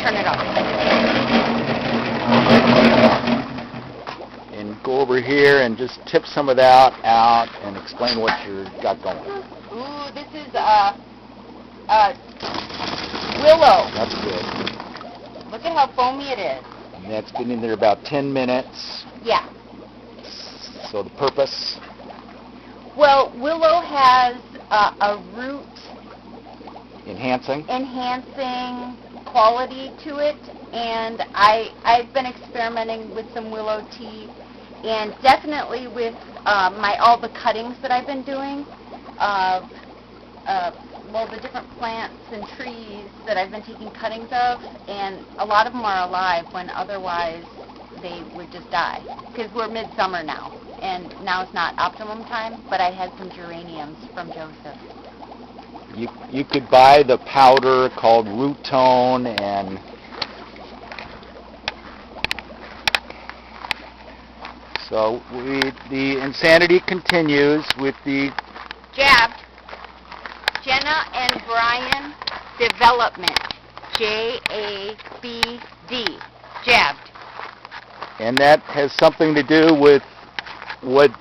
turn it off. And go over here and just tip some of that out and explain what you got going. Ooh, this is willow. That's good. Look at how foamy it is. And that's been in there about 10 minutes. Yeah. So the purpose? Well, willow has a root Enhancing quality to it, and I've been experimenting with some willow tea, and definitely with all the cuttings that I've been doing of the different plants and trees that I've been taking cuttings of, and a lot of them are alive when otherwise they would just die, because we're midsummer now, and now is not optimum time, but I had some geraniums from Joseph. You could buy the powder called Root Tone, and so the insanity continues with the Jabbed. Jenna and Brian Development. J-A-B-D. Jabbed. And that has something to do with what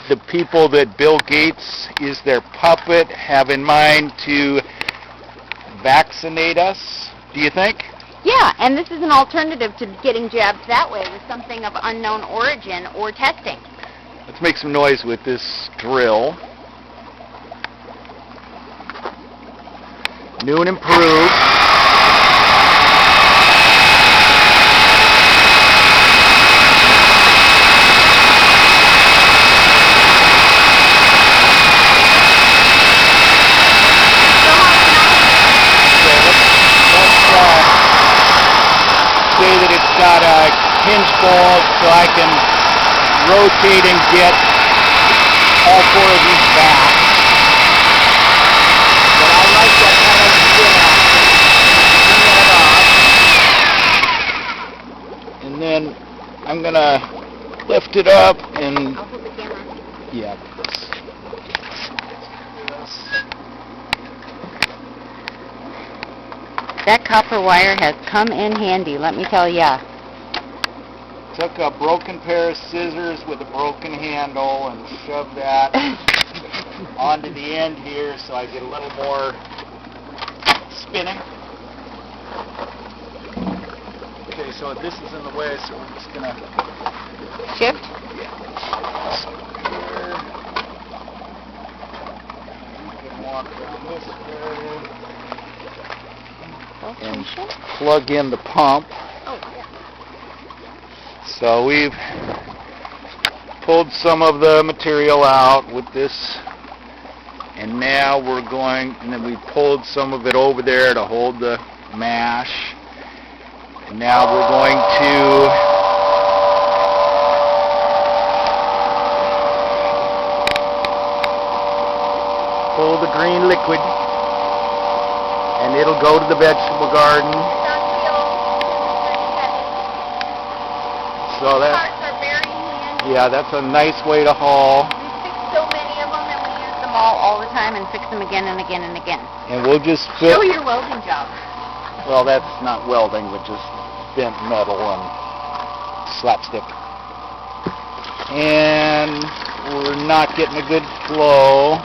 the people that Bill Gates is their puppet have in mind to vaccinate us, do you think? Yeah, and this is an alternative to getting jabbed that way with something of unknown origin or testing. Let's make some noise with this drill. New and improved. Say that it's got a hinge bolt so I can rotate and get all four of these back. But I like that kind of spin action. Turn that off. And then I'm going to lift it up and... I'll put the camera. Yeah. That copper wire has come in handy, let me tell ya. Took a broken pair of scissors with a broken handle and shoved that onto the end here so I get a little more spinning. Okay, so this is in the way, so we're just gonna Shift? here. You can walk around this way and plug in the pump. Oh, yeah. So we've pulled some of the material out with this, and now we're going, and then we pulled some of it over there to hold the mash, and now we're going to pull the green liquid, and it'll go to the vegetable garden. So that, Parts are very handy. yeah, that's a nice way to haul. We fix so many of them and we use them all the time and fix them again and again and again. And we'll just Show your welding job. well, that's not welding, but just bent metal and slapstick. And we're not getting a good flow.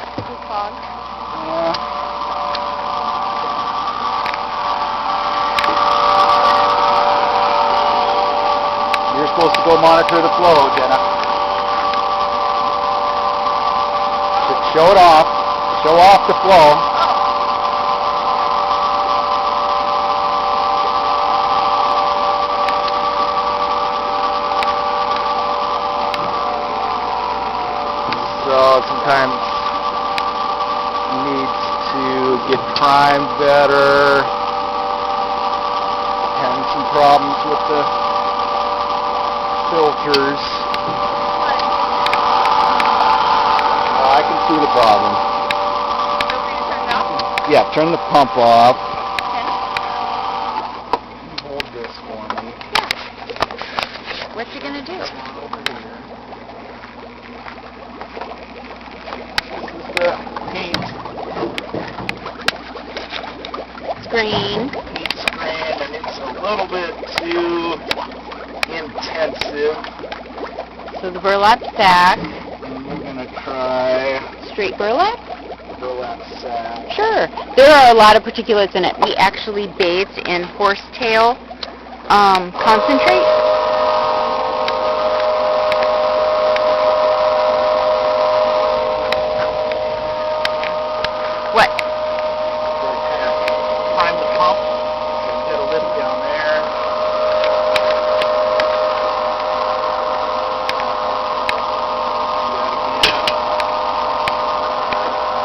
You're supposed to go monitor the flow, Jenna. Show it off. Show off the flow. So sometimes needs to get primed better. Having some problems with the filters. I can see the problem. Yeah, turn the pump off. Hold this for me. What you gonna do? This is the paint. Screen. Paint screen, and it's a little bit too intensive. So the burlap sack, And we're going to try straight burlap? burlap sack. Sure. There are a lot of particulates in it. We actually bathed in horsetail concentrate. What? Prime the pump. So get a lift down there.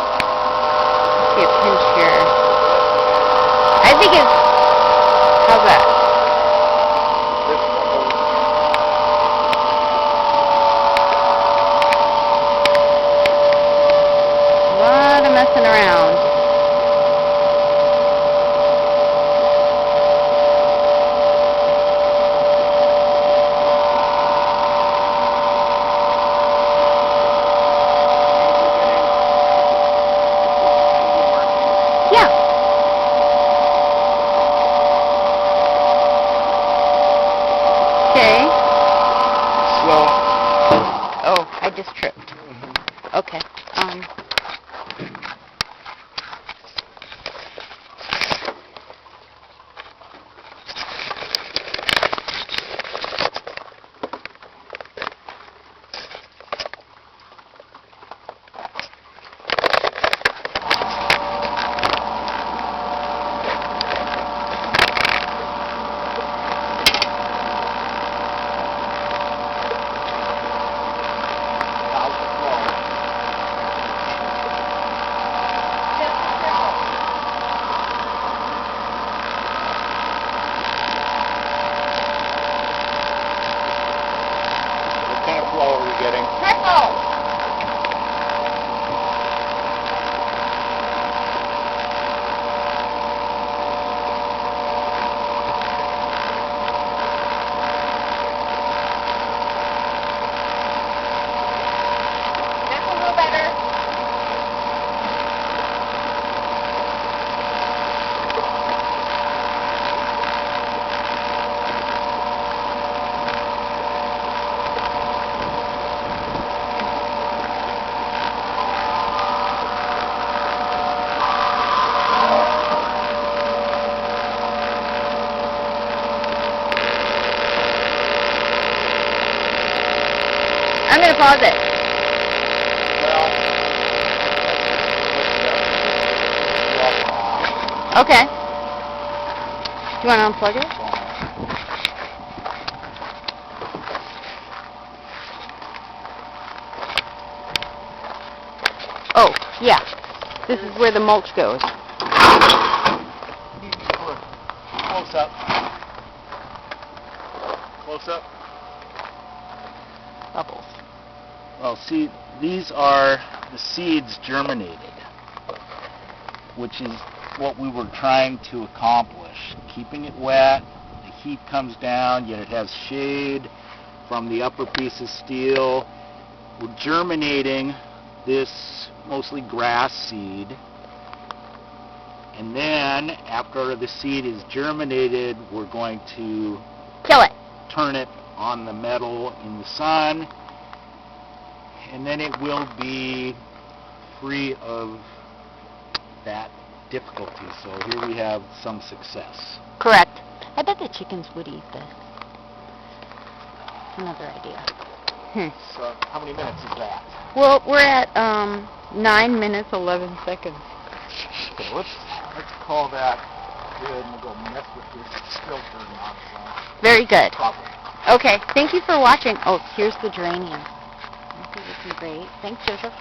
See a pinch here. I think it's, how's that? A lot of messing around. Yeah. Okay. So, Oh, I just tripped. Okay. what kind of flow are we getting? Trickle! That's a little better. I'm going to pause it. Okay. Do you want to unplug it? Oh, yeah. This is where the mulch goes. Close up. Close up. Bubbles. Well, see, these are the seeds germinated, which is what we were trying to accomplish. Keeping it wet, the heat comes down, yet it has shade from the upper piece of steel. We're germinating this mostly grass seed, and then after the seed is germinated, we're going to Kill it. turn it on the metal in the sun, and then it will be free of that difficulty. So here we have some success. Correct. I bet the chickens would eat this. Another idea. So how many minutes is that? Well, we're at 9 minutes 11 seconds. Okay, let's call that good, and we'll go mess with this filter nonsense. Very good. Properly. Okay, thank you for watching. Oh, here's the draining. This is looking great. Thanks, Joseph.